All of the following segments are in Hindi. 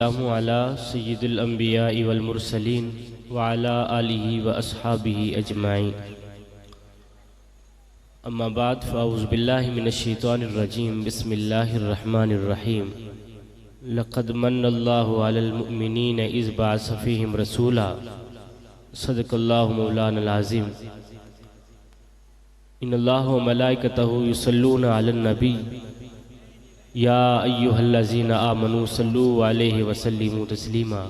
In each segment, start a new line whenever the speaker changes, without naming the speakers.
अस्सलामु अला सय्यिदिल अंबिया वल मुरसलीन व अला आलिहि व अस्हाबिहि अजमाइन। अम्मा बाद फ़अऊज़ु बिल्लाहि मिनश शैतानिर रजीम। बिस्मिल्लाहिर रहमानिर रहीम। लक़द मन्नल्लाहु अलल मुअमिनीन इज़ बअस फ़ीहिम रसूला। सदक़ल्लाहु मौलानल अज़ीम। इन्नल्लाहा व मलाइकतहु युसल्लूना अलन नबी या अय्युहल्लज़ीना आमनू सल्लू अलैहि वसल्लिमू तस्लीमा।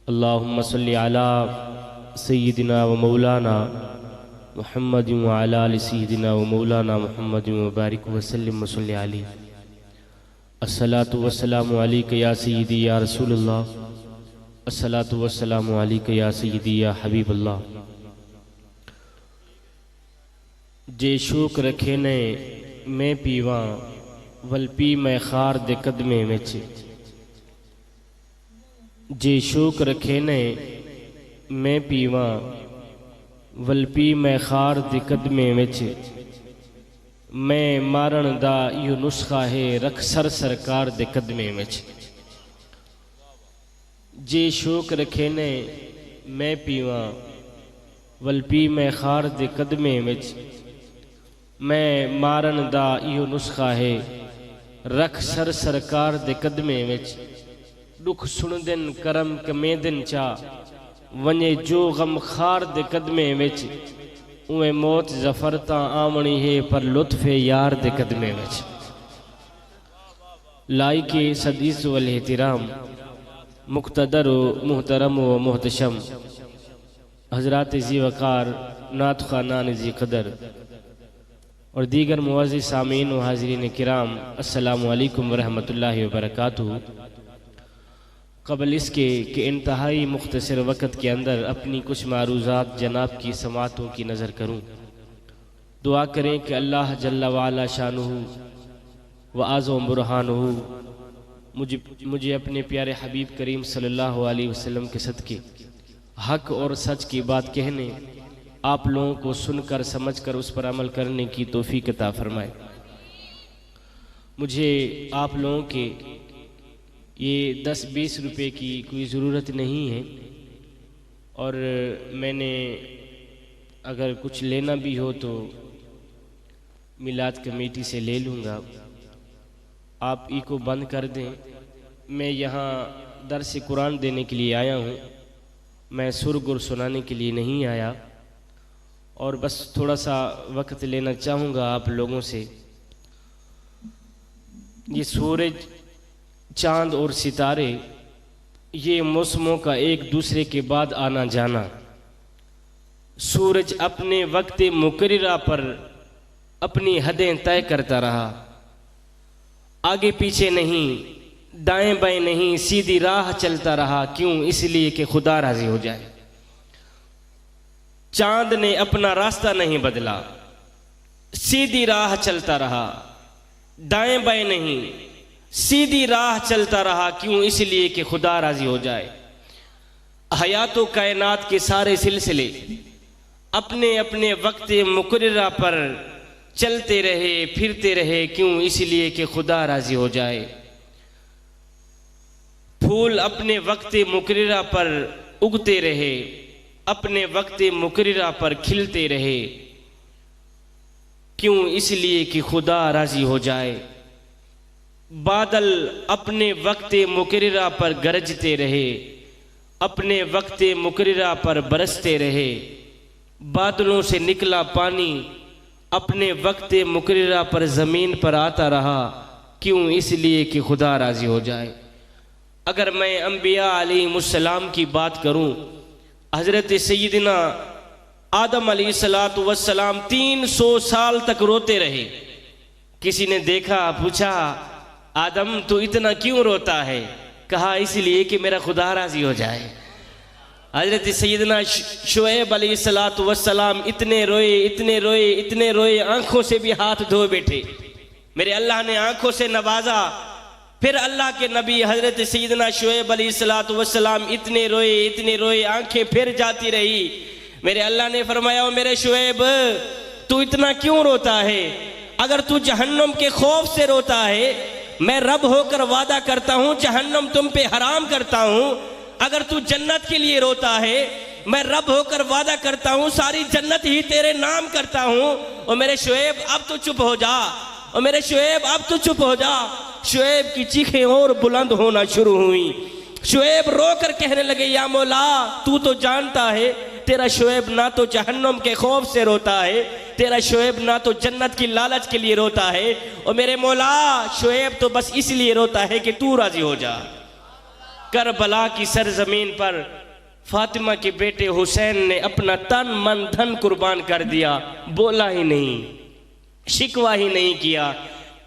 अल्लाहुम्मा सल्लि अला सय्यिदिना व मौलाना मुहम्मद व अला आलि सय्यिदिना व मौलाना मुहम्मद व बारिक व सल्लिम व सल्लि अलैहि। अस्सलातु वस्सलामु अलैका या सय्यिदी या रसूलल्लाह। अस्सलातु वस्सलामु अलैका या सय्यिदी या हबीबल्लाह। जे शौक रखे ने मैं पीवा वल पी मैं खार दे कदमे विच। जे शौक रखे ने मैं पीवा वल पी मैं खार दे कदमे विच। मैं मारण दा यो नुस्खा है रख सर सरकार दे कदमे विच। जे शौक रखे ने मैं पीवा वल पी मैं खार दे कदमे विच। मैं मारण दा यो नुस्खा है रख सर सरकार दे कदमे विच। दुख सुन दिन करम कमे दिन चा वने जो गम खार दे कदमे विच। उए मौत जफर ता आवणी है पर लुत्फे यार दे कदमे विच। लाइके सदीस वल एहतिराम मुक्तदर मुहतरम व मुहतशम हजरात जी वकार नात खानान जी कदर और दीगर मुअज़्ज़िज़ सामीन व हाज़रीन किराम, अस्सलामु अलैकुम व रहमतुल्लाहि व बरकातुहू। क़ब्ल इसके कि इंतहाई मुख्तसर वक़्त के अंदर अपनी कुछ मारूज़ात जनाब की समातों की नज़र करूँ। दुआ करें कि अल्लाह जल्ला वाला शानुहु व आज़म बुरहानुहु मुझे अपने प्यारे हबीब करीम सल्लल्लाहु अलैहि वसल्लम के सदक़े हक़ और सच की बात कहने, आप लोगों को सुनकर समझकर उस पर अमल करने की तौफीक अता फरमाए। मुझे आप लोगों के ये 10-20 रुपए की कोई ज़रूरत नहीं है और मैंने अगर कुछ लेना भी हो तो मिलाद कमेटी से ले लूँगा। आप ई को बंद कर दें। मैं यहाँ दर्स कुरान देने के लिए आया हूँ, मैं सुर गुर सुनाने के लिए नहीं आया और बस थोड़ा सा वक्त लेना चाहूँगा आप लोगों से। ये सूरज, चाँद और सितारे, ये मौसमों का एक दूसरे के बाद आना जाना। सूरज अपने वक्त मुकर्ररा पर अपनी हदें तय करता रहा, आगे पीछे नहीं, दाएं बाएं नहीं, सीधी राह चलता रहा। क्यों? इसलिए कि खुदा राज़ी हो जाए। चांद ने अपना रास्ता नहीं बदला, सीधी राह चलता रहा, दाएं बाएं नहीं, सीधी राह चलता रहा। क्यों? इसलिए कि खुदा राजी हो जाए। हयातो कायनात के सारे सिलसिले अपने अपने वक्त मुकर्ररा पर चलते रहे, फिरते रहे। क्यों? इसलिए कि खुदा राजी हो जाए। फूल अपने वक्त मुकर्ररा पर उगते रहे, अपने वक्त मुकर्ररा पर खिलते रहे। क्यों? इसलिए कि खुदा राजी हो जाए। बादल अपने वक्त मुकर्ररा पर गरजते रहे, अपने वक्त मुकर्ररा पर बरसते रहे। बादलों से निकला पानी अपने वक्त मुकर्ररा पर ज़मीन पर आता रहा। क्यों? इसलिए कि खुदा राजी हो जाए। अगर मैं अंबिया अलैहिमुस्सलाम की बात करूं, हज़रत सैयदना आदम अलैहिस्सलातु वस्सलाम 300 साल तक रोते रहे। किसी ने देखा, पूछा, आदम तू इतना क्यों रोता है? कहा, इसलिए कि मेरा खुदा राजी हो जाए। हज़रत सैयदना शुएब अलैहिस्सलातु वस्सलाम इतने रोए, इतने रोए, इतने रोए, आंखों से भी हाथ धो बैठे। मेरे अल्लाह ने आंखों से नवाजा। फिर अल्लाह के नबी हज़रत सैयदना शुएब अलैहिस्सलातु वस्सलाम इतने रोए, इतने रोए, आंखें फिर जाती रही। मेरे अल्लाह ने फरमाया, मेरे शुएब तू इतना क्यों रोता है? अगर तू जहन्नम के खौफ से रोता है मैं रब होकर वादा करता हूं जहन्नम तुम पे हराम करता हूं। अगर तू जन्नत के लिए रोता है, मैं रब होकर वादा करता हूं सारी जन्नत ही तेरे नाम करता हूं। और मेरे शुएब अब तो चुप हो जा, और मेरे शुएब अब तो चुप हो जा। शुएब की चीखें और बुलंद होना शुरू हुई। शुएब रोकर कहने लगे, या मौला तू तो जानता है तेरा शुएब ना तो जहन्नम के खौफ से रोता है, तेरा शुएब ना तो जन्नत की लालच के लिए रोता है, और मेरे मौला शुएब तो बस इसलिए रोता है कि तू राजी हो जा। करबला की सरजमीन पर फातिमा के बेटे हुसैन ने अपना तन मन धन कुर्बान कर दिया, बोला ही नहीं, शिकवा ही नहीं किया।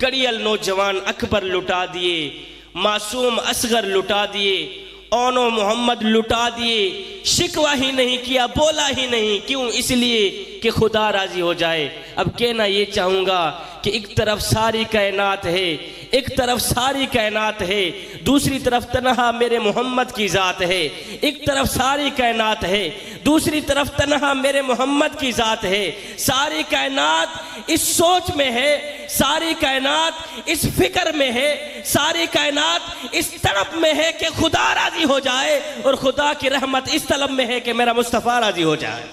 कड़ियल नौजवान अकबर लुटा दिए, मासूम असगर लुटा दिए, ओनो मोहम्मद लुटा दिए, शिकवा ही नहीं किया, बोला ही नहीं। क्यों? इसलिए कि खुदा राजी हो जाए। अब कहना ये चाहूँगा कि एक तरफ सारी कायनात है, एक तरफ सारी कायनात है, दूसरी तरफ तन्हा मेरे मोहम्मद की ज़ात है। एक तरफ सारी कायनात है, दूसरी तरफ तन्हा मेरे मोहम्मद की ज़ात है। सारी कायनात इस सोच में है, सारी कायनात इस फिक्र में है, सारी कायनात इस तड़प में है कि खुदा राजी हो जाए, और खुदा की रहमत इस तलब में है कि मेरा मुस्तफ़ा राजी हो जाए।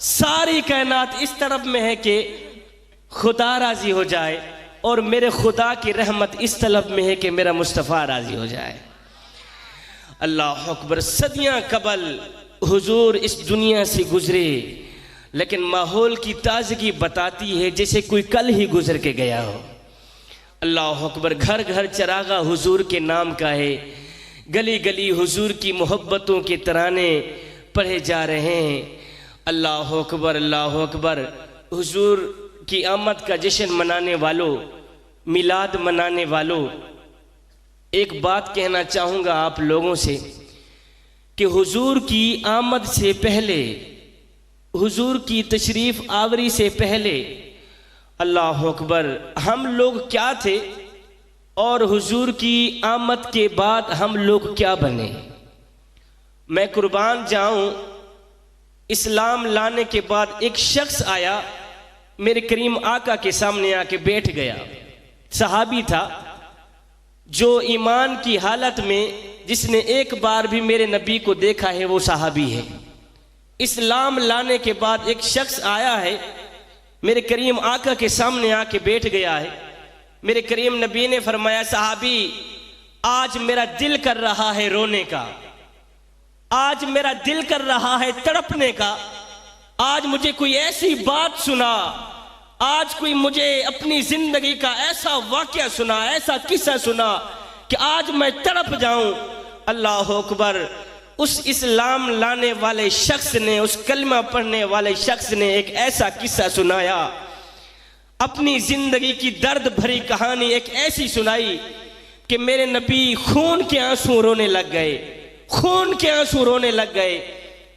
सारी कायनात इस तरफ में है कि खुदा राजी हो जाए, और मेरे खुदा की रहमत इस तलब में है कि मेरा मुस्तफ़ा राजी हो जाए। अल्लाह अकबर। सदियां कबल हुजूर इस दुनिया से गुजरे, लेकिन माहौल की ताजगी बताती है जैसे कोई कल ही गुजर के गया हो। अल्लाह अकबर। घर घर चरागा हुजूर के नाम का है, गली गली हुजूर की मोहब्बतों के तराने पढ़े जा रहे हैं। अल्लाह अकबर, अल्लाह अकबर। हुजूर की आमद का जश्न मनाने वालों, मिलाद मनाने वालों, एक बात कहना चाहूँगा आप लोगों से कि हुजूर की आमद से पहले, हुजूर की तशरीफ़ आवरी से पहले, अल्लाह अकबर, हम लोग क्या थे और हुजूर की आमद के बाद हम लोग क्या बने। मैं कुर्बान जाऊं, इस्लाम लाने के बाद एक शख्स आया, मेरे करीम आका के सामने आके बैठ गया। सहाबी था जो ईमान की हालत में जिसने एक बार भी मेरे नबी को देखा है वो सहाबी है। इस्लाम लाने के बाद एक शख्स आया है, मेरे करीम आका के सामने आके बैठ गया है। मेरे करीम नबी ने फरमाया, सहाबी आज मेरा दिल कर रहा है रोने का, आज मेरा दिल कर रहा है तड़पने का, आज मुझे कोई ऐसी बात सुना, आज कोई मुझे अपनी जिंदगी का ऐसा वाकया सुना, ऐसा किस्सा सुना कि आज मैं तड़प जाऊं। अल्लाह अकबर। उस इस्लाम लाने वाले शख्स ने, उस कलमा पढ़ने वाले शख्स ने एक ऐसा किस्सा सुनाया, अपनी जिंदगी की दर्द भरी कहानी एक ऐसी सुनाई कि मेरे नबी खून के आंसू रोने लग गए, खून के आंसू रोने लग गए।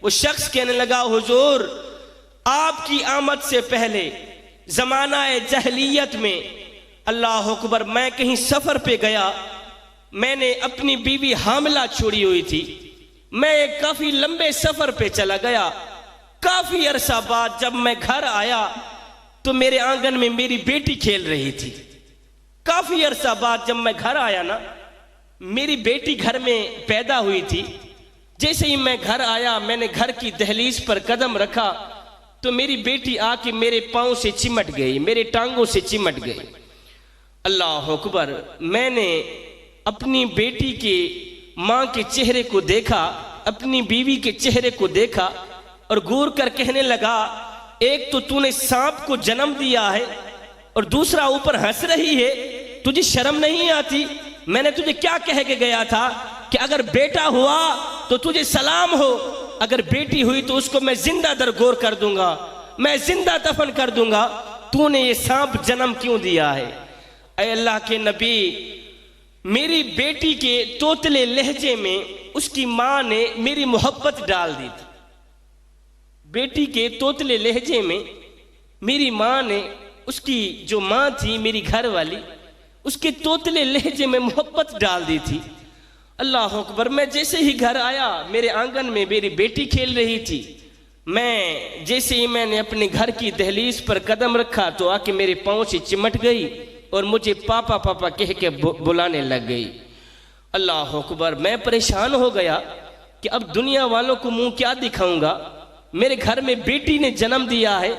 वो शख्स कहने लगा, हुजूर आपकी आमद से पहले जमाना जहलियत में, अल्लाह अकबर, मैं कहीं सफर पे गया, मैंने अपनी बीवी हामिला छोड़ी हुई थी, मैं एक काफी लंबे सफर पे चला गया। काफी अरसा बाद जब मैं घर आया तो मेरे आंगन में मेरी बेटी खेल रही थी। काफी अरसा बाद जब मैं घर आया ना, मेरी बेटी घर में पैदा हुई थी। जैसे ही मैं घर आया, मैंने घर की दहलीज पर कदम रखा तो मेरी बेटी आके मेरे पांव से चिमट गई, मेरे टांगों से चिमट गई। अल्लाह अकबर। मैंने अपनी बेटी के माँ के चेहरे को देखा, अपनी बीवी के चेहरे को देखा और घूर कर कहने लगा, एक तो तूने सांप को जन्म दिया है और दूसरा ऊपर हंस रही है, तुझे शर्म नहीं आती? मैंने तुझे क्या कह के गया था कि अगर बेटा हुआ तो तुझे सलाम हो, अगर बेटी हुई तो उसको मैं जिंदा दरगोर कर दूंगा, मैं जिंदा दफन कर दूंगा। तूने ये सांप जन्म क्यों दिया है? ऐ अल्लाह के नबी, मेरी बेटी के तोतले लहजे में उसकी माँ ने मेरी मोहब्बत डाल दी थी। बेटी के तोतले लहजे में मेरी माँ ने, उसकी जो माँ थी मेरी घर वाली, उसके तोतले लहजे में मोहब्बत डाल दी थी। अल्लाह अकबर। मैं जैसे ही घर आया, मेरे आंगन में मेरी बेटी खेल रही थी। मैं जैसे ही मैंने अपने घर की दहलीज पर कदम रखा तो आके मेरे पाँव से चिमट गई, और मुझे पापा पापा कह के बुलाने लग गई। अल्लाह अकबर, मैं परेशान हो गया कि अब दुनिया वालों को मुंह क्या दिखाऊंगा। मेरे घर में बेटी ने जन्म दिया है,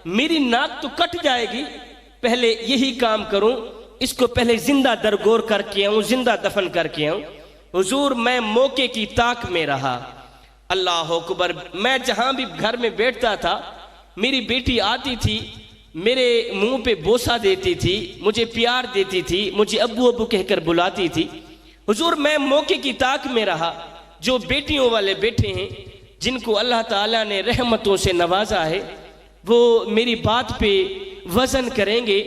मेरी नाक तो कट जाएगी। पहले यही काम करूं, इसको पहले जिंदा दरगोर करके आऊं, जिंदा दफन करके आऊं। हुजूर, मैं मौके की ताक में रहा। अल्लाह अकबर, मैं जहां भी घर में बैठता था, मेरी बेटी आती थी, मेरे मुंह पे बोसा देती थी, मुझे प्यार देती थी, मुझे अब्बू अब्बू कहकर बुलाती थी। हुजूर, मैं मौके की ताक में रहा। जो बेटियों वाले बैठे हैं, जिनको अल्लाह ताला ने रहमतों से नवाजा है, वो मेरी बात पे वजन करेंगे।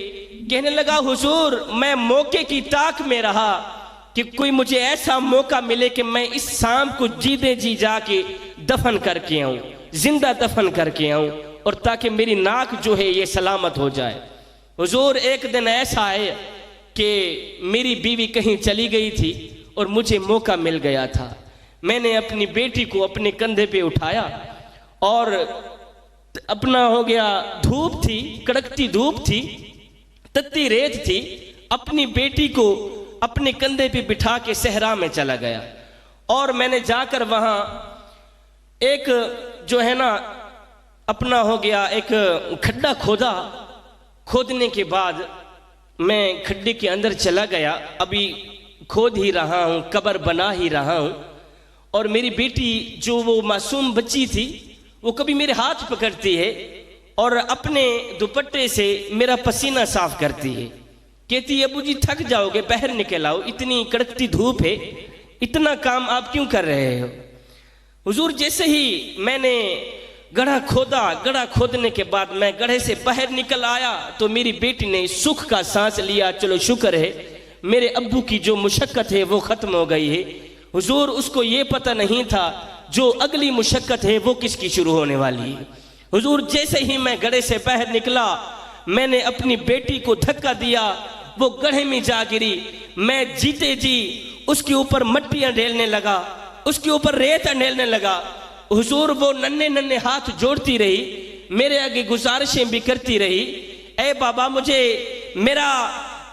कहने लगा, हुजूर, मैं मौके की ताक में रहा कि कोई मुझे ऐसा मौका मिले कि मैं इस शाम को जीते जी जाके दफन करके आऊं, जिंदा दफन करके आऊं, और ताकि मेरी नाक जो है ये सलामत हो जाए। हुजूर, एक दिन ऐसा है कि मेरी बीवी कहीं चली गई थी और मुझे मौका मिल गया था। मैंने अपनी बेटी को अपने कंधे पे उठाया और अपना हो गया, धूप थी, कड़कती धूप थी, तत्ती रेत थी, अपनी बेटी को अपने कंधे पे बिठा के सहरा में चला गया। और मैंने जाकर वहां एक जो है ना अपना हो गया एक खड्डा खोदा। खोदने के बाद मैं खड्डे के अंदर चला गया, अभी खोद ही रहा हूं, कब्र बना ही रहा हूं। और मेरी बेटी जो वो मासूम बच्ची थी, वो कभी मेरे हाथ पकड़ती है और अपने दुपट्टे से मेरा पसीना साफ करती है। कहती है, अबू जी थक जाओगे, बाहर निकल आओ, इतनी कड़कती धूप है, इतना काम आप क्यों कर रहे हो। हुजूर, जैसे ही मैंने गड्ढा खोदा, गड्ढा खोदने के बाद मैं गड्ढे से बाहर निकल आया तो मेरी बेटी ने सुख का सांस लिया। चलो शुक्र है, मेरे अब्बू की जो मुशक्कत है वो खत्म हो गई है। हुजूर, उसको ये पता नहीं था जो अगली मुशक्कत है वो किसकी शुरू होने वाली है। हुजूर, जैसे ही मैं गड्ढे से बाहर निकला, मैंने अपनी बेटी को धक्का दिया, वो गड्ढे में जा गिरी। मैं जीते जी उसके ऊपर मट्टियां ढेलने लगा, उसके ऊपर रेत ढेलने लगा। हुजूर, वो नन्हे नन्हे हाथ जोड़ती रही, मेरे आगे गुजारिशें भी करती रही, ए बाबा, मुझे मेरा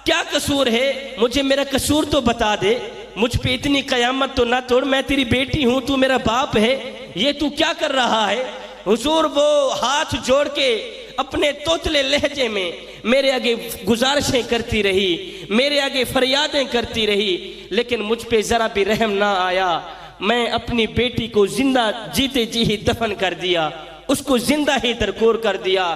क्या कसूर है, मुझे मेरा कसूर तो बता दे, मुझ पे इतनी कयामत तो ना तोड़, मैं तेरी बेटी हूं, तू मेरा बाप है, ये तू क्या कर रहा है। हुजूर, वो हाथ जोड़ के अपने तोतले लहजे में मेरे आगे गुजारिशें करती रही, मेरे आगे फरियादें करती रही, लेकिन मुझ पे जरा भी रहम ना आया। मैं अपनी बेटी को जिंदा जीते जी ही दफन कर दिया, उसको जिंदा ही दरकोर कर दिया।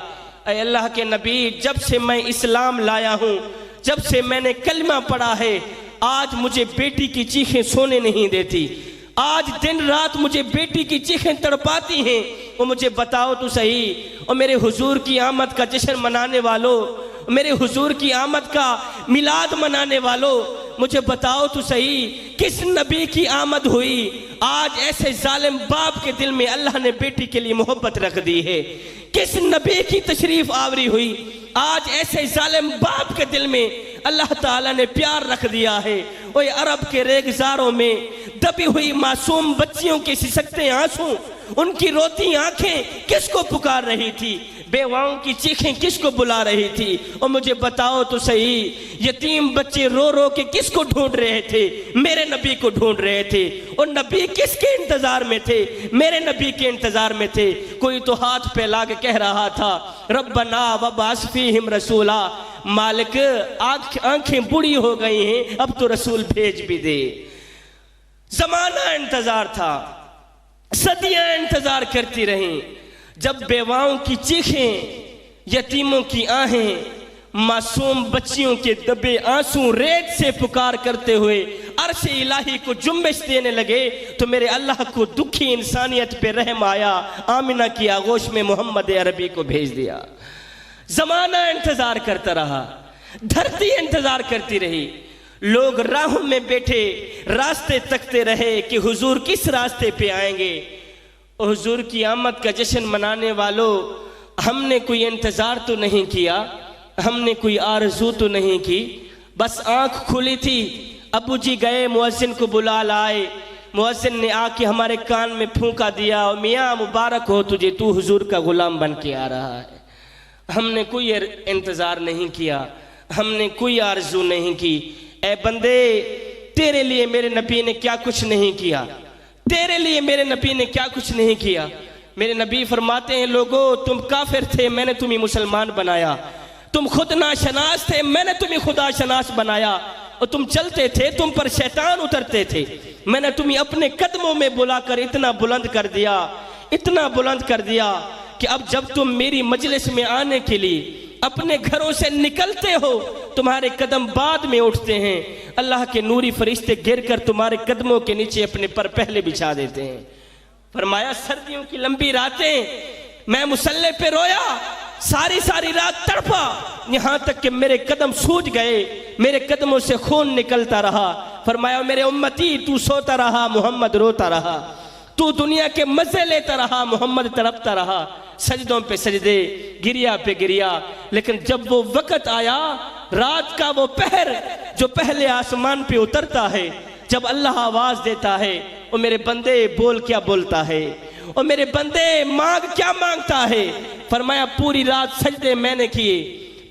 ऐ अल्लाह के नबी, जब से मैं इस्लाम लाया हूं, जब से मैंने कलमा पढ़ा है, आज मुझे बेटी की चीखें सोने नहीं देती। आज दिन रात मुझे बेटी की चीखें तड़पाती हैं। वो मुझे बताओ तो सही, और मेरे हुजूर की आमद का जश्न मनाने वालों, मेरे हुजूर की आमद का मिलाद मनाने वालों, मुझे बताओ तो सही, किस नबी की आमद हुई आज ऐसे जालिम बाप के दिल में अल्लाह ने बेटी के लिए मोहब्बत रख दी है। किस नबी की तशरीफ आवरी हुई आज ऐसे जालिम बाप के दिल में अल्लाह ताला ने प्यार रख दिया है। ओए, अरब के रेगिजारों में दबी हुई मासूम बच्चियों के सिसकते आंसू, उनकी रोती आंखें किसको पुकार रही थी, बेवाओं की चीखें किसको बुला रही थी। और मुझे बताओ तो सही, यतीम बच्चे रो रो के किसको ढूंढ रहे थे, मेरे नबी को ढूंढ रहे थे। और नबी किसके इंतजार में थे, मेरे नबी के इंतजार में थे। कोई तो हाथ फैला के कह रहा था, रब्बना वबास फीहिम रसूला, मालिक आंखें बूढ़ी हो गई हैं, अब तो रसूल भेज भी दे। जमाना इंतजार था, सदियां इंतजार करती रहीं, जब बेवाओं की चीखें, यतीमों की आहें, मासूम बच्चियों के दबे आंसू रेत से पुकार करते हुए अर्श इलाही को जुम्बिश देने लगे, तो मेरे अल्लाह को दुखी इंसानियत पे रहम आया। आमिना की आगोश में मोहम्मद अरबी को भेज दिया। जमाना इंतजार करता रहा, धरती इंतजार करती रही, लोग राहों में बैठे रास्ते तकते रहे कि हुजूर किस रास्ते पे आएंगे। हुजूर की आमद का जश्न मनाने वालों, हमने कोई इंतजार तो नहीं किया, हमने कोई आरज़ू तो नहीं की, बस आंख खुली थी, अबू जी गए मुअज्जिन को बुला लाए, मुअज्जिन ने आके हमारे कान में फूंका दिया, और मियाँ मुबारक हो तुझे, तू हुजूर का गुलाम बन के आ रहा है। हमने कोई इंतजार नहीं किया, हमने कोई आरजू नहीं की। ए बंदे, तेरे लिए मेरे नबी ने क्या कुछ नहीं किया, तेरे लिए मेरे नबी ने क्या कुछ नहीं किया। मेरे नबी फरमाते हैं, लोगों तुम काफिर थे, मैंने तुम्हें मुसलमान बनाया। तुम खुद नाशनास थे, मैंने तुम्हें खुदा शनास बनाया। और तुम चलते थे, तुम पर शैतान उतरते थे, मैंने तुम्हें अपने कदमों में बुलाकर इतना बुलंद कर दिया, इतना बुलंद कर दिया कि अब जब तुम मेरी मजलिस में आने के लिए अपने घरों से निकलते हो, तुम्हारे कदम बाद में उठते हैं। अल्लाह के नूरी फरिश्ते गिरकर तुम्हारे कदमों के नीचे अपने पर पहले बिछा देते हैं। फरमाया, सर्दियों की लंबी रातें मैं मुसल्ले पे रोया, सारी सारी रात तड़पा, यहां तक कि मेरे कदम सूज गए, मेरे कदमों से खून निकलता रहा। फरमाया, मेरे उम्मती तू सोता रहा, मोहम्मद रोता रहा, तू दुनिया के मजे लेता रहा, मोहम्मद तड़पता रहा। सजदों पे सजदे, गिरिया पे गिरिया। लेकिन जब वो वक्त आया, रात का वो पहर जो पहले आसमान पे उतरता है, जब अल्लाह आवाज देता है, और मेरे बंदे बोल क्या बोलता है, और मेरे बंदे मांग क्या मांगता है। फरमाया, पूरी रात सजदे मैंने किए,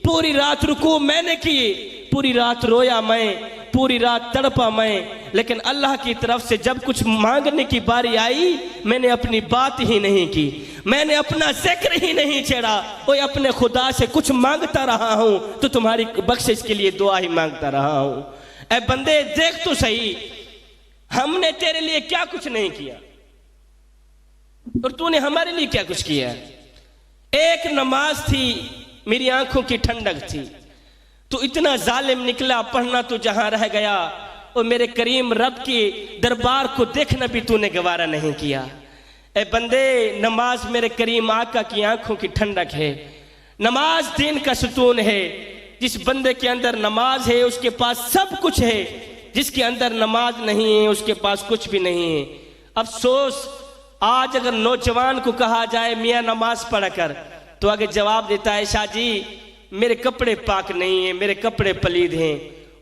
पूरी रात रुकू मैंने किए, पूरी रात रोया मैं, पूरी रात तड़पा मैं, लेकिन अल्लाह की तरफ से जब कुछ मांगने की बारी आई, मैंने अपनी बात ही नहीं की, मैंने अपना जिक्र ही नहीं छेड़ा। कोई अपने खुदा से कुछ मांगता रहा हूं तो तुम्हारी बख्शिश के लिए दुआ ही मांगता रहा हूं। ऐ बंदे, देख तो सही, हमने तेरे लिए क्या कुछ नहीं किया और तूने हमारे लिए क्या कुछ किया। एक नमाज थी, मेरी आंखों की ठंडक थी, तो इतना जालिम निकला, पढ़ना तो जहां रह गया, और मेरे करीम रब के दरबार को देखना भी तूने गवारा नहीं किया। ए बंदे, नमाज मेरे करीम आका की आंखों की ठंडक है, नमाज दीन का सुतून है। जिस बंदे के अंदर नमाज है उसके पास सब कुछ है, जिसके अंदर नमाज नहीं है उसके पास कुछ भी नहीं है। अफसोस, आज अगर नौजवान को कहा जाए मियाँ नमाज पढ़ कर, तो आगे जवाब देता है, शाह जी मेरे कपड़े पाक नहीं है, मेरे कपड़े पलीद हैं।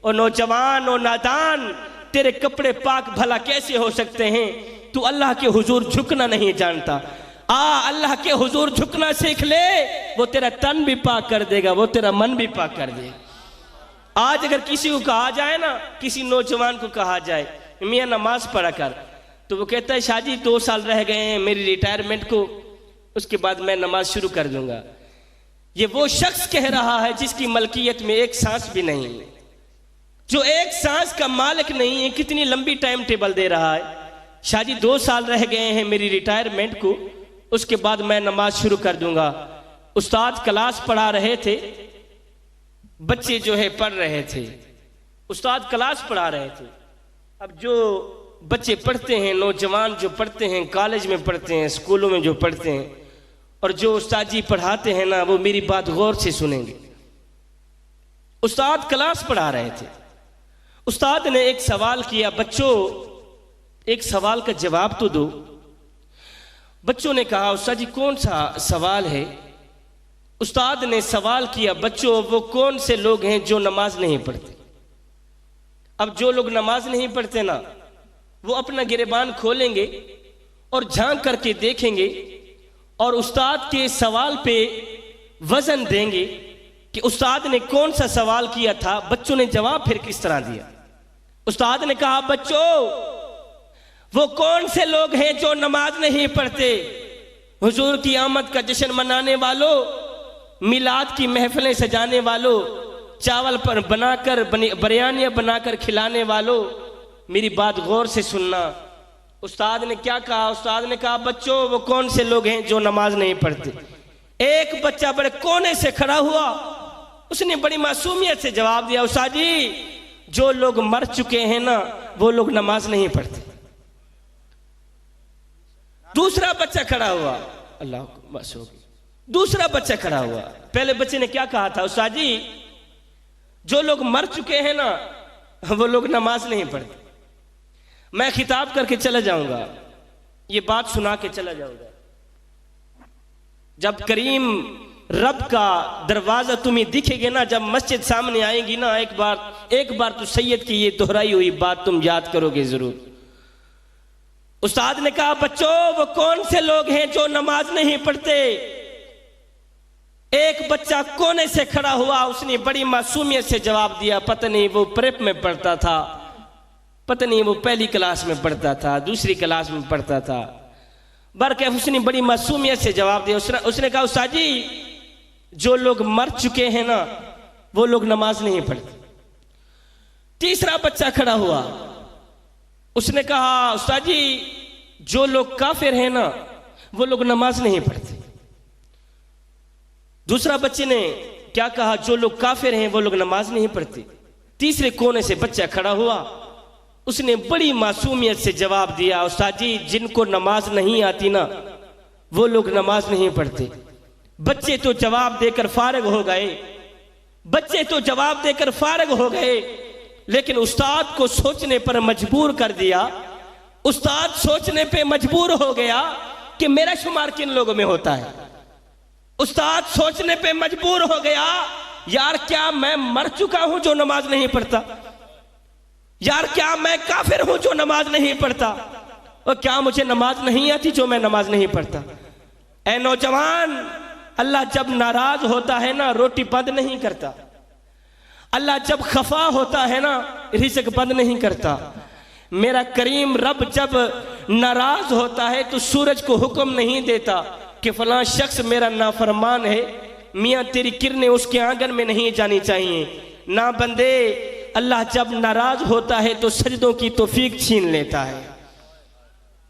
और नौजवान और नादान, तेरे कपड़े पाक भला कैसे हो सकते हैं, तू अल्लाह के हुजूर झुकना नहीं जानता। अल्लाह के हुजूर झुकना सीख ले, वो तेरा तन भी पाक कर देगा, वो तेरा मन भी पाक कर देगा। आज अगर किसी को कहा जाए ना, किसी नौजवान को कहा जाए मियाँ नमाज पढ़ा कर, तो वो कहता है, शाह जी 2 साल रह गए हैं मेरी रिटायरमेंट को, उसके बाद मैं नमाज शुरू कर दूंगा। ये वो शख्स कह रहा है जिसकी मलकियत में एक सांस भी नहीं है, जो एक सांस का मालिक नहीं है। कितनी लंबी टाइम टेबल दे रहा है, शाह जी 2 साल रह गए हैं मेरी रिटायरमेंट को, उसके बाद मैं नमाज शुरू कर दूंगा। उस्ताद क्लास पढ़ा रहे थे, बच्चे जो है पढ़ रहे थे, उस्ताद क्लास पढ़ा रहे थे। अब जो बच्चे पढ़ते हैं, नौजवान जो पढ़ते हैं, कॉलेज में पढ़ते हैं, स्कूलों में जो पढ़ते हैं, और जो उस्ताद जी पढ़ाते हैं ना, वो मेरी बात गौर से सुनेंगे। उस्ताद क्लास पढ़ा रहे थे, उस्ताद ने एक सवाल किया, बच्चों एक सवाल का जवाब तो दो। बच्चों ने कहा, उस्ताद जी कौन सा सवाल है। उस्ताद ने सवाल किया, बच्चों वो कौन से लोग हैं जो नमाज नहीं पढ़ते। अब जो लोग नमाज नहीं पढ़ते ना, वो अपना गिरेबान खोलेंगे और झांक करके देखेंगे, और उस्ताद के सवाल पे वजन देंगे कि उस्ताद ने कौन सा सवाल किया था, बच्चों ने जवाब फिर किस तरह दिया। उस्ताद ने कहा, बच्चों वो कौन से लोग हैं जो नमाज नहीं पढ़ते। हुजूर की आमद का जश्न मनाने वालों, मिलाद की महफिलें सजाने वालों, चावल पर बनाकर बिरयानियां बनाकर खिलाने वालों, मेरी बात गौर से सुनना। उस्ताद ने क्या कहा, उस्ताद ने कहा, बच्चों वो कौन से लोग हैं जो नमाज नहीं पढ़ते। एक बच्चा बड़े कोने से खड़ा हुआ, उसने बड़ी मासूमियत से जवाब दिया, उस्ताद जी जो लोग मर चुके हैं ना, वो लोग नमाज नहीं पढ़ते। दूसरा बच्चा खड़ा हुआ, अल्लाह बस हो गई, दूसरा बच्चा खड़ा हुआ। पहले बच्चे ने क्या कहा था, उस्ताद जी जो लोग मर चुके हैं ना, वो लोग नमाज नहीं पढ़ते। मैं खिताब करके चला जाऊंगा, ये बात सुना के चला जाऊंगा। जब करीम रब का दरवाजा तुम्हें दिखेगा ना, जब मस्जिद सामने आएगी ना, एक बार तो सैयद की ये दोहराई हुई बात तुम याद करोगे जरूर। उस्ताद ने कहा, बच्चों वो कौन से लोग हैं जो नमाज नहीं पढ़ते। एक बच्चा कोने से खड़ा हुआ, उसने बड़ी मासूमियत से जवाब दिया। पता नहीं वो प्रेप में पढ़ता था, पता नहीं वो पहली क्लास में पढ़ता था, दूसरी क्लास में पढ़ता था, बरकैफ उसने बड़ी मासूमियत से जवाब दिया। उसने कहा उस्ताद जी, जो लोग मर चुके हैं ना वो लोग नमाज नहीं पढ़ते। तीसरा बच्चा खड़ा हुआ, उसने कहा उस्ताद जी, जो लोग काफिर हैं ना वो लोग नमाज नहीं पढ़ते। दूसरा बच्चे ने क्या कहा, जो लोग काफिर हैं वो लोग नमाज नहीं पढ़ते। तीसरे कोने से बच्चा खड़ा हुआ, उसने बड़ी मासूमियत से जवाब दिया, उस्ताद जी, जिनको नमाज नहीं आती ना वो लोग नमाज नहीं पढ़ते। बच्चे तो जवाब देकर फारिग हो गए, बच्चे तो जवाब देकर फारिग हो गए, लेकिन उस्ताद को सोचने पर मजबूर कर दिया। उस्ताद सोचने पे मजबूर हो गया कि मेरा शुमार किन लोगों में होता है। उस्ताद सोचने पे मजबूर हो गया, यार क्या मैं मर चुका हूं जो नमाज नहीं पढ़ता? यार क्या मैं काफिर हूं जो नमाज नहीं पढ़ता? और क्या मुझे नमाज नहीं आती जो मैं नमाज नहीं पढ़ता? ऐ नौजवान, अल्लाह जब नाराज होता है ना रोटी बंद नहीं करता। अल्लाह जब खफा होता है ना रिज़्क बंद नहीं करता। मेरा करीम रब जब नाराज होता है तो सूरज को हुक्म नहीं देता कि फलां शख्स मेरा नाफरमान है, मियाँ तेरी किरणें उसके आंगन में नहीं जानी चाहिए। ना बंदे, अल्लाह जब नाराज होता है तो सजदों की तौफीक छीन लेता है।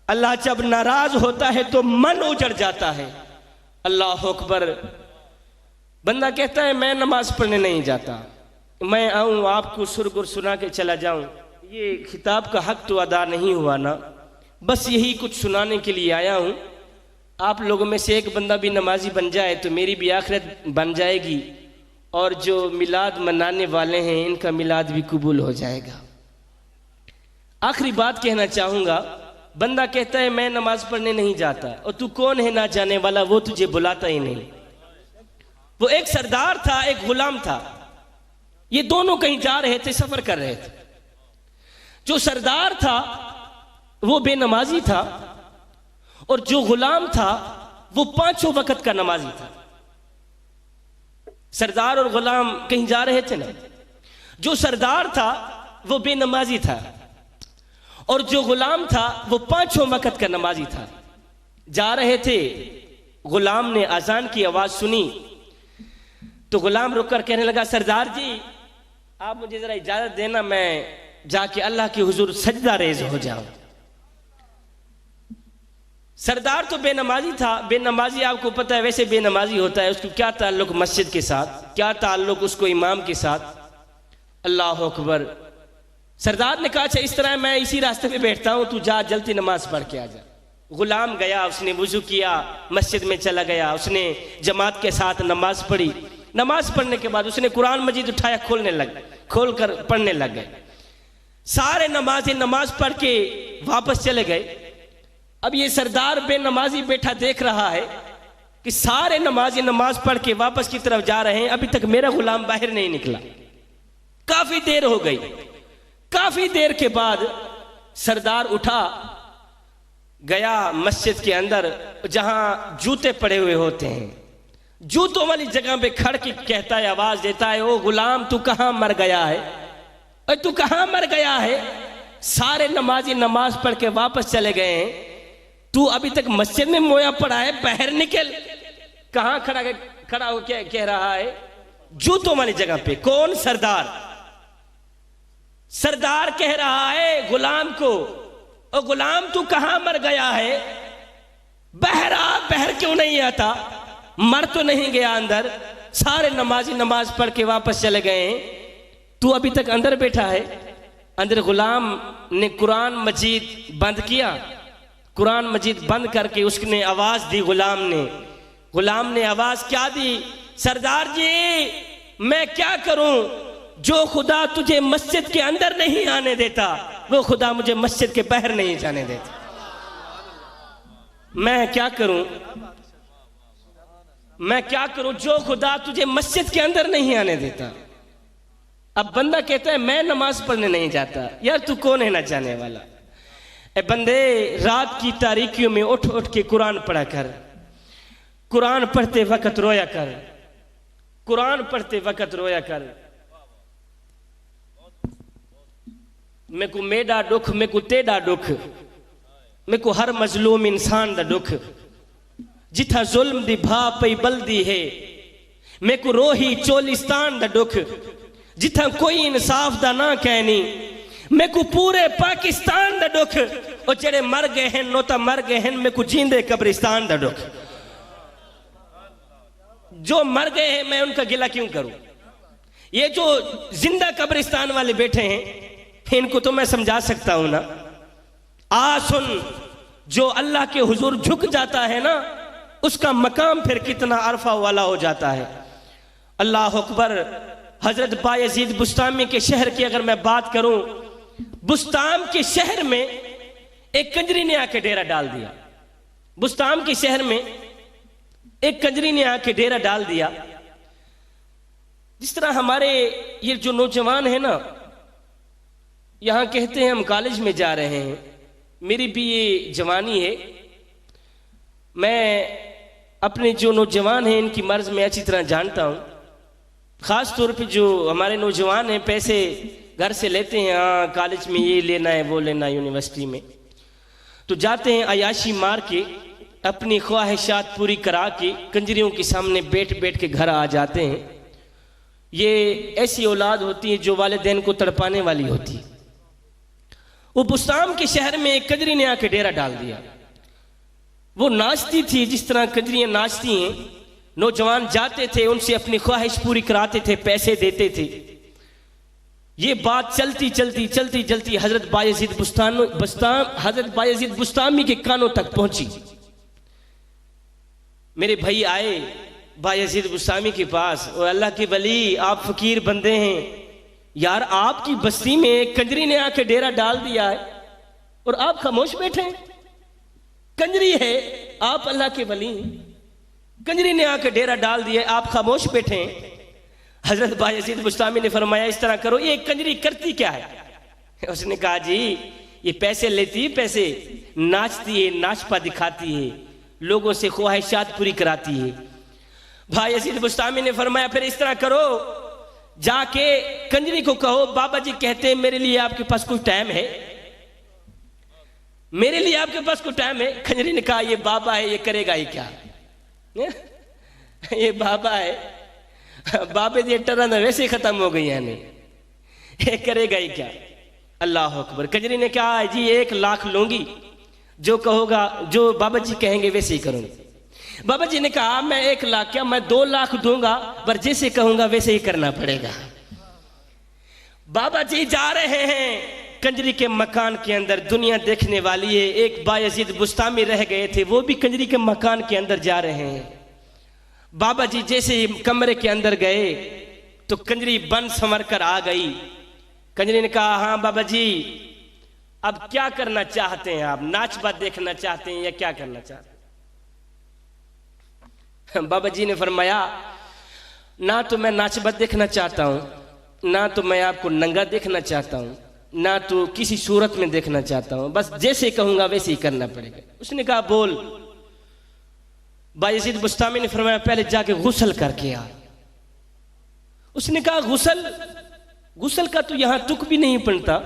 अल्लाह जब नाराज होता है तो मन उजड़ जाता है। अल्लाह अकबर। बंदा कहता है मैं नमाज पढ़ने नहीं जाता, मैं आऊं आपको सुरगुर सुना के चला जाऊं, ये खिताब का हक तो अदा नहीं हुआ ना, बस यही कुछ सुनाने के लिए आया हूं। आप लोगों में से एक बंदा भी नमाजी बन जाए तो मेरी भी आखिरत बन जाएगी, और जो मिलाद मनाने वाले हैं इनका मिलाद भी कबूल हो जाएगा। आखिरी बात कहना चाहूँगा, बंदा कहता है मैं नमाज पढ़ने नहीं जाता, और तू कौन है ना जाने वाला, वो तुझे बुलाता ही नहीं। वो एक सरदार था, एक गुलाम था, ये दोनों कहीं जा रहे थे, सफर कर रहे थे। जो सरदार था वो बेनमाजी था, और जो गुलाम था वो पांचों वक्त का नमाजी था। सरदार और गुलाम कहीं जा रहे थे ना, जो सरदार था वो बेनमाजी था, और जो गुलाम था वो पांचों वक्त का नमाजी था। जा रहे थे, गुलाम ने अजान की आवाज सुनी तो गुलाम रुककर कहने लगा, सरदार जी आप मुझे जरा इजाजत देना, मैं जाके अल्लाह के हुजूर सजदा रेज हो जाऊं। सरदार तो बेनमाजी था। बेनमाजी आपको पता है वैसे बेनमाजी होता है, उसको क्या ताल्लुक मस्जिद के साथ, क्या ताल्लुक उसको इमाम के साथ। अल्लाह अकबर। सरदार ने कहा अच्छा इस तरह मैं इसी रास्ते पे बैठता हूं, तू जा जल्दी नमाज पढ़ के आ जा। गुलाम गया, उसने वुजू किया, मस्जिद में चला गया, उसने जमात के साथ नमाज पढ़ी। नमाज पढ़ने के बाद उसने कुरान मजीद उठाया, खोल कर पढ़ने लग गए। सारे नमाजी नमाज पढ़ के वापस चले गए। अब ये सरदार बेनमाजी बैठा देख रहा है कि सारे नमाजी नमाज पढ़ के वापस की तरफ जा रहे हैं, अभी तक मेरा गुलाम बाहर नहीं निकला। काफी देर हो गई। काफी देर के बाद सरदार उठा, गया मस्जिद के अंदर जहां जूते पड़े हुए होते हैं, जूतों वाली जगह पे खड़ के कहता है, आवाज देता है, ओ गुलाम तू कहां मर गया है? अरे तू कहां मर गया है? सारे नमाजी नमाज पढ़ के वापस चले गए हैं, तू अभी तक मस्जिद में मोया पड़ा है, बाहर निकल। कहां खड़ा हो क्या कह रहा है? जूतों वाली जगह पे। कौन? सरदार। सरदार कह रहा है गुलाम को, ओ गुलाम तू कहां मर गया है? बाहर आ। बाहर क्यों नहीं आता? मर तो नहीं गया अंदर? सारे नमाजी नमाज पढ़ के वापस चले गए हैं, तू अभी तक अंदर बैठा है। अंदर गुलाम ने कुरान मजीद बंद किया। कुरान मजीद बंद करके उसने आवाज दी। गुलाम ने आवाज क्या दी? सरदार जी मैं क्या करूं? जो खुदा तुझे मस्जिद के अंदर नहीं आने देता वो खुदा मुझे मस्जिद के बाहर नहीं जाने देता। मैं क्या करूं? मैं क्या करूं? जो खुदा तुझे मस्जिद के अंदर नहीं आने देता। अब बंदा कहता है मैं नमाज पढ़ने नहीं जाता। यार तू कौन है ना जाने वाला? ए बंदे, रात की तारीकियों में उठ उठ के कुरान पढ़ा कर, कुरान पढ़ते वक्त रोया कर, कुरान पढ़ते वक्त रोया कर। मैं को मेरा दुख, मैं को तेरा दुख, मैं को हर मजलूम इंसान दा दुख, जिथा जुल्म दी भा पई बलदी है, मैं को रोही चोलिस्तान दा दुख, जिथा कोई इंसाफ दा ना कहनी, मैं को पूरे पाकिस्तान दा दुख, और जेड़े मर गए हैं नो ता मर गए हैं, मैं को जींदे कब्रिस्तान दा दुख। जो मर गए हैं मैं उनका गिला क्यों करूं? ये जो जिंदा कब्रिस्तान वाले बैठे हैं इनको तो मैं समझा सकता हूं ना। आ सुन, जो अल्लाह के हुजूर झुक जाता है ना, उसका मकाम फिर कितना अरफा वाला हो जाता है। अल्लाह अकबर। हजरत बायजीद बुस्तामी के शहर की अगर मैं बात करूं, बुस्ताम के शहर में एक कंजरी ने आके डेरा डाल दिया। बुस्ताम के शहर में एक कंजरी ने आके डेरा डाल दिया। जिस तरह हमारे ये जो नौजवान है ना, यहां कहते हैं हम कॉलेज में जा रहे हैं, मेरी भी ये जवानी है। मैं अपने जो नौजवान हैं इनकी मर्ज में अच्छी तरह जानता हूं। ख़ास तौर पे जो हमारे नौजवान हैं पैसे घर से लेते हैं, हाँ कॉलेज में ये लेना है वो लेना है, यूनिवर्सिटी में तो जाते हैं, अयाशी मार के अपनी ख्वाहिशात पूरी करा के कंजरियों के सामने बैठ बैठ के घर आ जाते हैं। ये ऐसी औलाद होती है जो वालिदैन को तड़पाने वाली होती है। वो बुस्ताम के शहर में एक कंजरी ने आके डेरा डाल दिया। वो नाचती थी जिस तरह कंजरियां नाचती हैं। नौजवान जाते थे, उनसे अपनी ख्वाहिश पूरी कराते थे, पैसे देते थे। ये बात चलती चलती चलती चलती हजरत बायजीद बुस्तामी के कानों तक पहुंची। मेरे भाई आए बायजीद बुस्तामी के पास, और अल्लाह के वली आप फकीर बंदे हैं यार, आपकी बस्ती में एक कंजरी ने आके डेरा डाल दिया है और आप खामोश बैठे हैं। कंजरी है, आप अल्लाह के वली हैं, कंजरी ने आके डेरा डाल दिया, आप खामोश बैठे हैं। हजरत बायजीद बुस्तामी ने फरमाया इस तरह करो, ये कंजरी करती क्या है? उसने कहा जी ये पैसे लेती है, पैसे नाचती है, नाचपा दिखाती है, लोगों से ख्वाहिशात पूरी कराती है। बायजीद बुस्तामी ने फरमाया फिर इस तरह करो, जाके कंजरी को कहो बाबा जी कहते हैं मेरे लिए आपके पास कोई टाइम है, मेरे लिए आपके पास कोई टाइम है? कंजरी ने कहा ये बाबा है, ये करेगा ही क्या? ये बाबा है, बाबे दी टर्न वैसे ही खत्म हो गई है, ये करेगा ही क्या? अल्लाह अकबर। कंजरी ने कहा जी 1 लाख लूंगी, जो कहोगा, जो बाबा जी कहेंगे वैसे ही करूंगी। बाबा जी ने कहा मैं 1 लाख क्या, मैं 2 लाख दूंगा, पर जैसे कहूंगा वैसे ही करना पड़ेगा। बाबा जी जा रहे हैं कंजरी के मकान के अंदर, दुनिया देखने वाली है। एक बायजीद बुस्तामी रह गए थे, वो भी कंजरी के मकान के अंदर जा रहे हैं। बाबा जी जैसे ही कमरे के अंदर गए तो कंजरी बन संवर कर आ गई। कंजरी ने कहा हाँ बाबा जी, अब क्या करना चाहते हैं आप? नाच बात देखना चाहते हैं या क्या करना चाहते हैं? बाबा जी ने फरमाया ना तो मैं नाच बात देखना चाहता हूं, ना तो मैं आपको नंगा देखना चाहता हूं, ना तो किसी सूरत में देखना चाहता हूं, बस जैसे कहूंगा वैसे ही करना पड़ेगा। उसने कहा बोल। बायजीद बुस्तामी ने फरमाया पहले जाके गुस्ल करके आ। उसने कहा गुस्ल का तो यहां तुक भी नहीं पड़ता।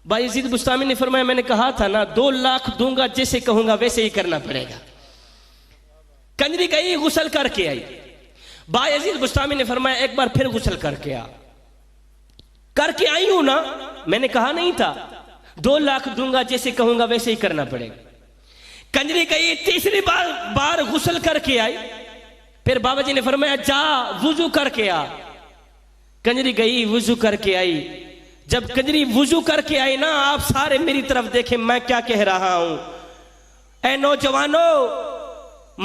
बायजीद बुस्तामी ने फरमाया मैंने कहा था ना 2 लाख दूंगा, जैसे कहूंगा वैसे ही करना पड़ेगा। कंजरी गई, गुस्ल करके आई। बायजीद बुस्तामी ने फरमाया एक बार फिर गुस्ल करके आ। करके आई हूं ना, मैंने कहा नहीं था 2 लाख दूंगा, जैसे कहूंगा वैसे ही करना पड़ेगा। कंजरी गई, तीसरी बार गुस्ल करके आई। फिर बाबा जी ने फरमाया जा वुजू करके आ। कंजरी गई, वुजू करके आई। जब कंजरी वुजू करके आई ना, आप सारे मेरी तरफ देखें मैं क्या कह रहा हूं। ऐ नौजवानों,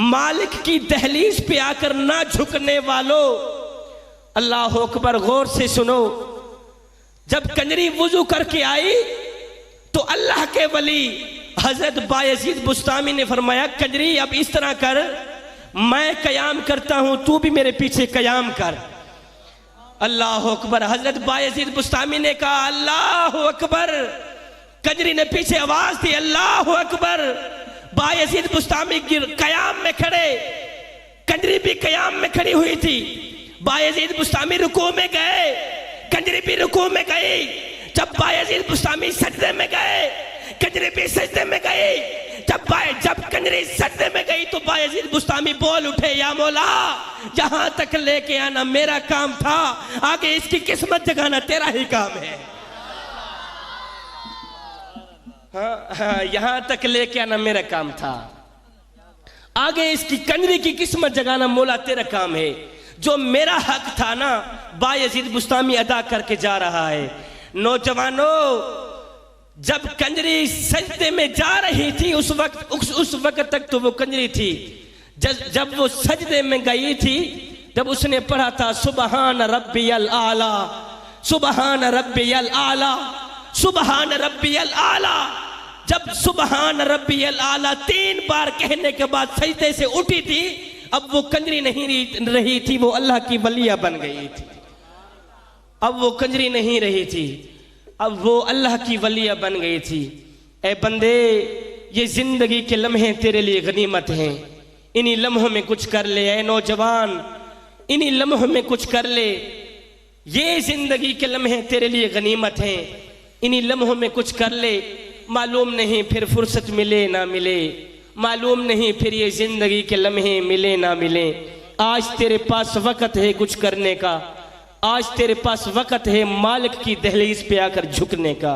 मालिक की दहलीज पे आकर ना झुकने वालों, अल्लाह अकबर, गौर से सुनो। जब कंजरी वुजू करके आई तो अल्लाह के वली हजरत बायजीद बुस्तामी ने फरमाया कंजरी अब इस तरह कर, मैं कयाम करता हूं, तू भी मेरे पीछे कयाम कर। अल्लाह अकबर। हजरत बायजीद बुस्तामी ने कहा अल्लाह अकबर। कंजरी ने पीछे आवाज दी अल्लाह अकबर। बायजीद बुस्तामी कयाम में खड़े, कंजरी भी कयाम में खड़ी हुई थी। बायजीद बुस्तामी रुकू में गए, कंजरी भी रुकू में गई। जब बायजीद बुस्तामी सजदे में गए, कंजरी भी सजदे में गई। जब कंजरी सजदे में गई तो बायजीद बुस्तामी बोल उठे, या मौला जहां तक लेके आना मेरा काम था, आगे इसकी किस्मत जगाना तेरा ही काम है। हाँ, यहां तक लेके आना मेरा काम था, आगे इसकी कंजरी की किस्मत जगाना मौला तेरा काम है। जो मेरा हक था ना, बायजीद बुस्तामी अदा करके जा रहा है। नौजवानों, जब कंजरी सजदे में जा रही थी उस वक्त तक तो वो कंजरी थी। जब वो सजदे में गई थी, जब उसने पढ़ा था सुबहान रब्बियल आला, सुबहान रब्बियल आला, सुबहान रब्बियल आला, जब सुबहान रब्बियल आला 3 बार कहने के बाद सजदे से उठी थी, अब वो कंजरी नहीं रही थी, वो अल्लाह की वलिया बन गई थी। अब वो कंजरी नहीं रही थी, अब वो अल्लाह की वलिया बन गई थी। ए बंदे, ये जिंदगी के लम्हे तेरे लिए गनीमत हैं, इन्हीं लम्हों में कुछ कर ले। ए नौजवान, इन्हीं लम्हों में कुछ कर ले। ये जिंदगी के लम्हे तेरे लिए गनीमत हैं, इन्हीं लम्हों में कुछ कर ले। मालूम नहीं फिर फुर्सत मिले ना मिले, मालूम नहीं फिर ये जिंदगी के लम्हे मिले ना मिले। आज तेरे पास वक्त है कुछ करने का, आज तेरे पास वक्त है मालिक की दहलीज पे आकर झुकने का।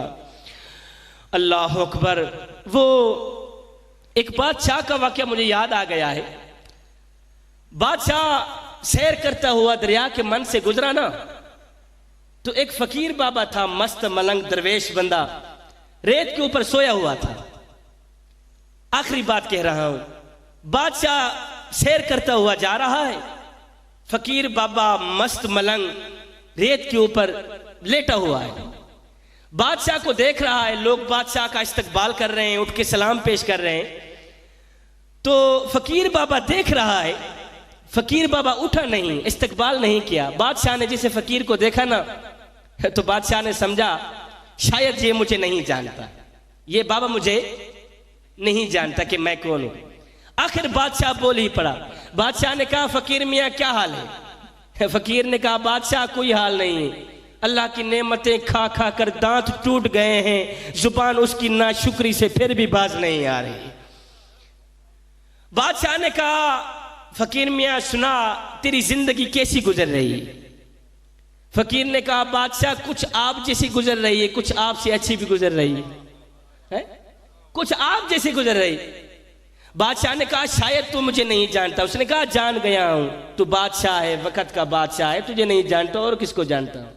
अल्लाह अकबर। वो एक बादशाह का वाकया मुझे याद आ गया है। बादशाह सैर करता हुआ दरिया के मन से गुजरा ना, तो एक फकीर बाबा था, मस्त मलंग दरवेश बंदा, रेत के ऊपर सोया हुआ था। आखिरी बात कह रहा हूं, बादशाह सैर करता हुआ जा रहा है, फकीर बाबा मस्त मलंग रेत के ऊपर लेटा हुआ है। बादशाह को देख रहा है, लोग बादशाह का इस्तकबाल कर रहे हैं, उठ के सलाम पेश कर रहे हैं। तो फकीर बाबा देख रहा है, फकीर बाबा उठा नहीं, इस्तकबाल नहीं किया। बादशाह ने जिसे फकीर को देखा ना, तो बादशाह ने समझा शायद ये मुझे नहीं जानता, ये बाबा मुझे नहीं जानता कि मैं कौन हूं। आखिर बादशाह बोल ही पड़ा। बादशाह ने कहा, फकीर मियाँ क्या हाल है? फकीर ने कहा, बादशाह कोई हाल नहीं है, अल्लाह की नेमतें खा खा कर दांत टूट गए हैं, जुबान उसकी नाशुक्री से फिर भी बाज नहीं आ रही। बादशाह ने कहा, फकीर मियाँ सुना, तेरी जिंदगी कैसी गुजर रही है? फकीर ने कहा, बादशाह कुछ आप जैसी गुजर रही है, कुछ आपसे अच्छी भी गुजर रही है, कुछ आप जैसी गुजर रही। बादशाह ने कहा, शायद तू मुझे नहीं जानता। उसने कहा, जान गया हूं, तू बादशाह है, वक्त का बादशाह है, तुझे नहीं जानता और किसको जानता हूं।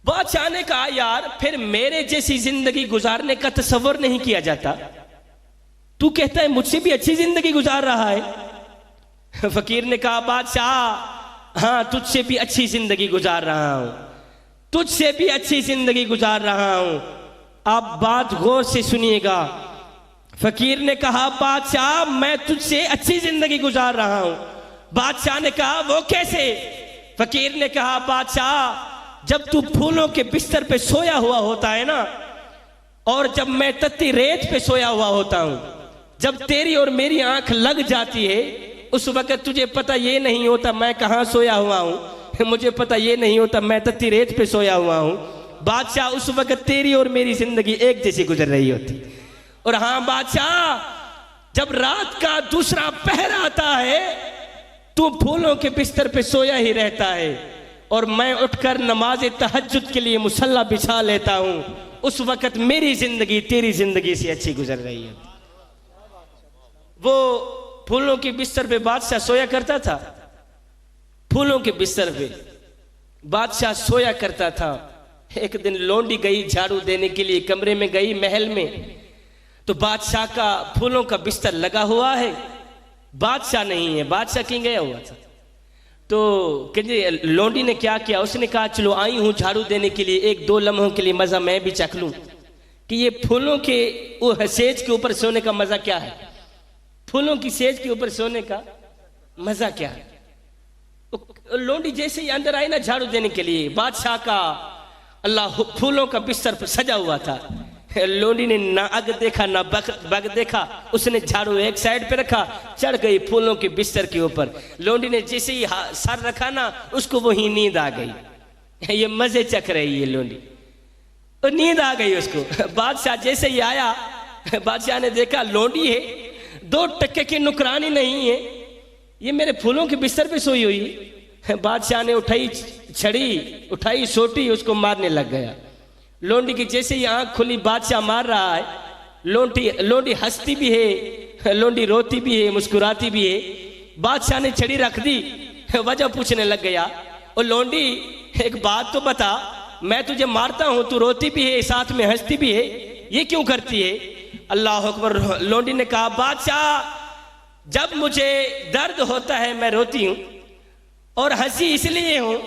बादशाह ने कहा, यार फिर मेरे जैसी जिंदगी गुजारने का तसव्वुर नहीं किया जाता, तू कहता है मुझसे भी अच्छी जिंदगी गुजार रहा है। फकीर ने कहा, बादशाह हाँ, तुझसे भी अच्छी जिंदगी गुजार रहा हूं, तुझसे भी अच्छी जिंदगी गुजार रहा हूं। आप बात गौर से सुनिएगा। फकीर ने कहा, बादशाह मैं तुझसे अच्छी जिंदगी गुजार रहा हूं। बादशाह ने कहा, वो कैसे? फकीर ने कहा, बादशाह जब तू फूलों के बिस्तर पे सोया हुआ होता है ना, और जब मैं तत्ती रेत पे सोया हुआ होता हूं, जब तेरी और मेरी आंख लग जाती है, उस वक्त तुझे पता ये नहीं होता मैं कहां सोया हुआ हूं, मुझे पता ये नहीं होता मैं तत्ती रेत पे सोया हुआ हूं। बादशाह उस वक्त तेरी और मेरी जिंदगी एक जैसी गुजर रही होती। और हाँ बादशाह, जब रात का दूसरा पहर आता है, तू फूलों के बिस्तर पे सोया ही रहता है, और मैं उठकर नमाज तहज्जुद के लिए मुसल्ला बिछा लेता हूं। उस वक्त मेरी जिंदगी तेरी जिंदगी से अच्छी गुजर रही है। वो फूलों के बिस्तर पे बादशाह सोया करता था, फूलों के बिस्तर पे बादशाह सोया करता था। एक दिन लौंडी गई झाड़ू देने के लिए, कमरे में गई महल में, तो बादशाह का फूलों का बिस्तर लगा हुआ है, बादशाह नहीं है, बादशाह कहीं गया हुआ था। तो लौंडी ने क्या किया, उसने कहा, चलो आई हूं झाड़ू देने के लिए, 1-2 लम्हों के लिए मजा मैं भी चख लूं कि ये फूलों के सेज के ऊपर सोने का मजा क्या है, फूलों की सेज के ऊपर सोने का मजा क्या है। लौंडी जैसे ही अंदर आई ना झाड़ू देने के लिए, बादशाह का अल्लाह फूलों का बिस्तर पर सजा हुआ था। लोंडी ने ना अग देखा ना बग देखा, उसने झाड़ू एक साइड पे रखा, चढ़ गई फूलों के बिस्तर के ऊपर। लोंडी ने जैसे ही सर रखा ना, उसको वही नींद आ गई। ये मजे चख रही है लोंडी, तो नींद आ गई उसको। बादशाह जैसे ही आया, बादशाह ने देखा लोंडी है, 2 टके की नुकरानी नहीं है, ये मेरे फूलों के बिस्तर पे सोई हुई है। बादशाह ने उठाई छड़ी, उठाई सोटी, उसको मारने लग गया। लोंडी की जैसे ही आंख खुली, बादशाह मार रहा है। लोंडी हंसती भी है, लोंडी रोती भी है, मुस्कुराती भी है। बादशाह ने छड़ी रख दी, वजह पूछने लग गया, और लोंडी एक बात तो बता, मैं तुझे मारता हूं, तू रोती भी है साथ में हंसती भी है, ये क्यों करती है? अल्लाह अकबर। लोंडी ने कहा, बादशाह जब मुझे दर्द होता है मैं रोती हूं, और हंसी इसलिए हूं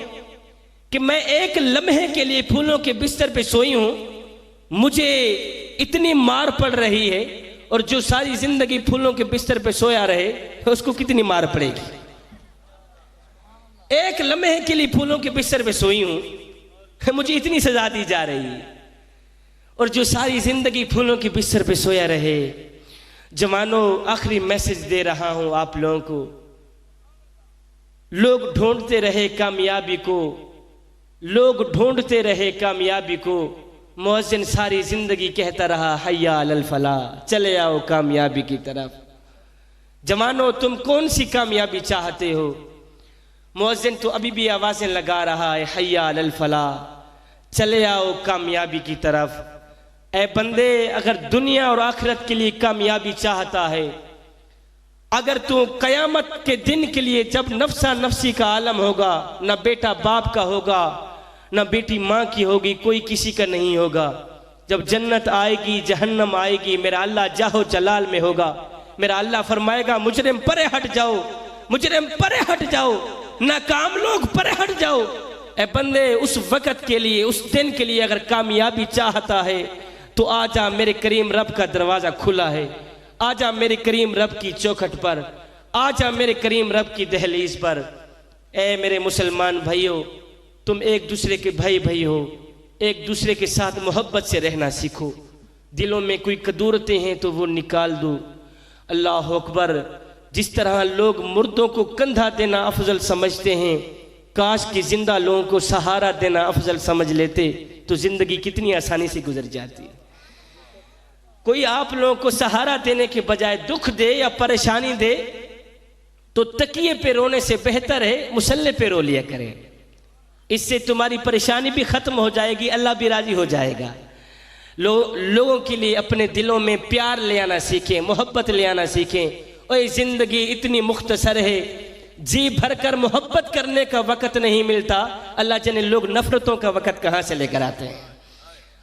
कि मैं एक लम्हे के लिए फूलों के बिस्तर पे सोई हूं, मुझे इतनी मार पड़ रही है, और जो सारी जिंदगी फूलों के बिस्तर पे सोया रहे उसको कितनी मार पड़ेगी। एक लम्हे के लिए फूलों के बिस्तर पे सोई हूं, मुझे इतनी सजा दी जा रही है, और जो सारी जिंदगी फूलों के बिस्तर पे सोया रहे। जवानों, आखिरी मैसेज दे रहा हूं आप लोगों को। लोग ढूंढते रहे कामयाबी को, लोग ढूंढते रहे कामयाबी को, मुअज्जिन सारी जिंदगी कहता रहा हय्या अलल फलाह, चले आओ कामयाबी की तरफ। जवानों, तुम कौन सी कामयाबी चाहते हो? मुअज्जिन तो अभी भी आवाजें लगा रहा है, हय्या अलल फलाह, चले आओ कामयाबी की तरफ। ऐ बंदे, अगर दुनिया और आखिरत के लिए कामयाबी चाहता है, अगर तू कयामत के दिन के लिए, जब नफ्सा नफ्सी का आलम होगा, ना बेटा बाप का होगा, ना बेटी माँ की होगी, कोई किसी का नहीं होगा, जब जन्नत आएगी जहन्नम आएगी, मेरा अल्लाह जाहो जलाल में होगा। मेरा अल्लाह फरमाएगा, मुजरिम परे हट जाओ, मुजरिम परे हट जाओ, नाकाम लोग परे हट जाओ। ए बंदे, उस वक़्त के लिए, उस दिन के लिए अगर कामयाबी चाहता है तो आजा, मेरे करीम रब का दरवाज़ा खुला है। आजा मेरे करीम रब की चौखट पर, आजा मेरे करीम रब की दहलीज पर। ए मेरे मुसलमान भाइयों, तुम एक दूसरे के भाई हो, एक दूसरे के साथ मोहब्बत से रहना सीखो। दिलों में कोई कदूरतें हैं तो वो निकाल दो। अल्लाह अकबर। जिस तरह लोग मुर्दों को कंधा देना अफजल समझते हैं, काश कि जिंदा लोगों को सहारा देना अफजल समझ लेते तो जिंदगी कितनी आसानी से गुजर जाती है। कोई आप लोगों को सहारा देने के बजाय दुख दे या परेशानी दे तो तकिए पे रोने से बेहतर है मुसल्ले पे रो लिया करें। इससे तुम्हारी परेशानी भी खत्म हो जाएगी, अल्लाह भी राजी हो जाएगा। लोगों के लिए अपने दिलों में प्यार ले आना सीखें, मोहब्बत ले आना सीखें। और जिंदगी इतनी मुख्तसर है, जी भरकर मोहब्बत करने का वक़्त नहीं मिलता। अल्लाह जाने लोग नफरतों का वक़्त कहाँ से लेकर आते हैं।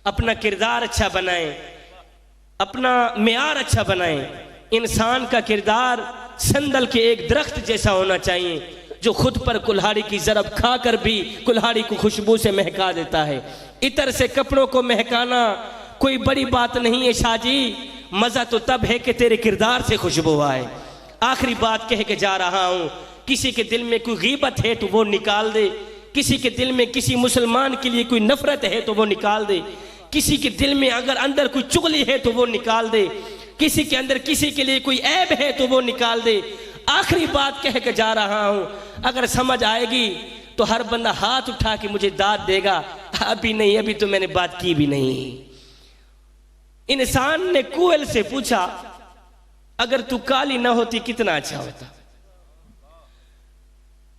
अपना किरदार अच्छा बनाएं, अपना मियार अच्छा बनाएं। इंसान का किरदार संदल के एक दरख्त जैसा होना चाहिए, जो खुद पर कुल्हाड़ी की ज़रब खाकर भी कुल्हाड़ी को खुशबू से महका देता है। इतर से कपड़ों को महकाना कोई बड़ी बात नहीं है शाहजी, मज़ा तो तब है कि तेरे किरदार से खुशबू आए। आखिरी बात कह के जा रहा हूँ, किसी के दिल में कोई गीबत है तो वो निकाल दे, किसी के दिल में किसी मुसलमान के लिए कोई नफरत है तो वो निकाल दे, किसी के दिल में अगर अंदर कोई चुगली है तो वो निकाल दे, किसी के अंदर किसी के लिए कोई ऐब है तो वो निकाल दे। आखिरी बात कह के जा रहा हूँ, अगर समझ आएगी तो हर बंदा हाथ उठा के मुझे दाद देगा। अभी नहीं, अभी तो मैंने बात की भी नहीं। इंसान ने कोयल से पूछा, अगर तू काली ना होती कितना अच्छा होता।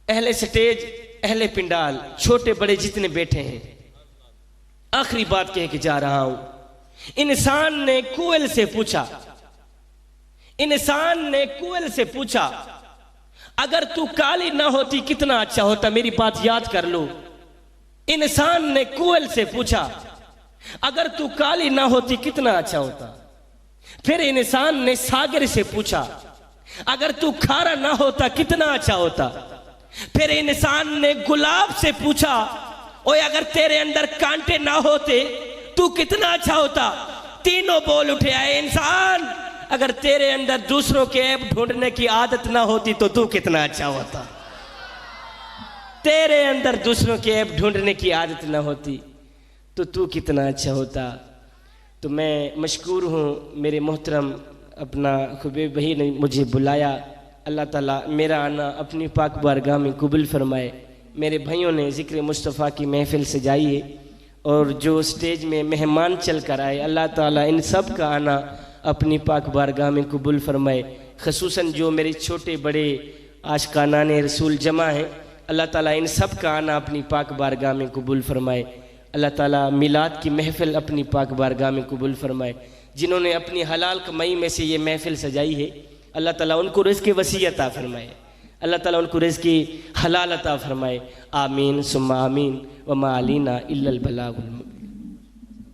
अहले स्टेज, अहले पिंडाल, छोटे बड़े जितने बैठे हैं, आखिरी बात कह के जा रहा हूं। इंसान ने कोयल से पूछा, इंसान ने कोयल से पूछा, अगर तू काली ना होती कितना अच्छा होता। मेरी बात याद कर लो। इंसान ने कोयल से पूछा, अगर तू काली ना होती कितना अच्छा होता। फिर इंसान ने सागर से पूछा, अगर तू खारा ना होता कितना अच्छा होता। फिर इंसान ने गुलाब से पूछा, ओए अगर तेरे अंदर कांटे ना होते तू कितना अच्छा होता। तीनों बोल उठे, आए इंसान, अगर तेरे अंदर दूसरों के ऐब ढूंढने की आदत ना होती तो तू कितना अच्छा होता। तेरे अंदर दूसरों के ऐब ढूंढने की आदत ना होती तो तू कितना अच्छा होता। तो मैं मशकूर हूँ, मेरे मोहतरम अपना खुबैब भाई ने मुझे बुलाया। अल्लाह ताला मेरा आना अपनी पाक बारगाह में कबूल फरमाए। मेरे भाइयों ने ज़िक्र मुस्तफ़ा की महफ़िल सजाई है और जो स्टेज में मेहमान चल कर आए, अल्लाह ताला इन सब का आना अपनी पाक बारगाह में कबूल फरमाए। ख़ुसूसन जो मेरे छोटे बड़े आशिकानान रसूल जमा हैं, अल्लाह ताला इन सब का आना अपनी पाक बारगाह में कबूल फरमाए। अल्लाह ताला मिलाद की महफ़िल अपनी पाक बारगाह में कबूल फरमाए। जिन्होंने अपनी हलाल कमाई में से ये महफ़िल सजाई है, अल्लाह ताला उनको रिज़्क़ वसी अता फरमाए। अल्लाह ताला उनको रिज़्क़ हलाल अता फरमाए। आमीन सुम्मा आमीन व मा अलैना इल्लल बलागुल मुबीन।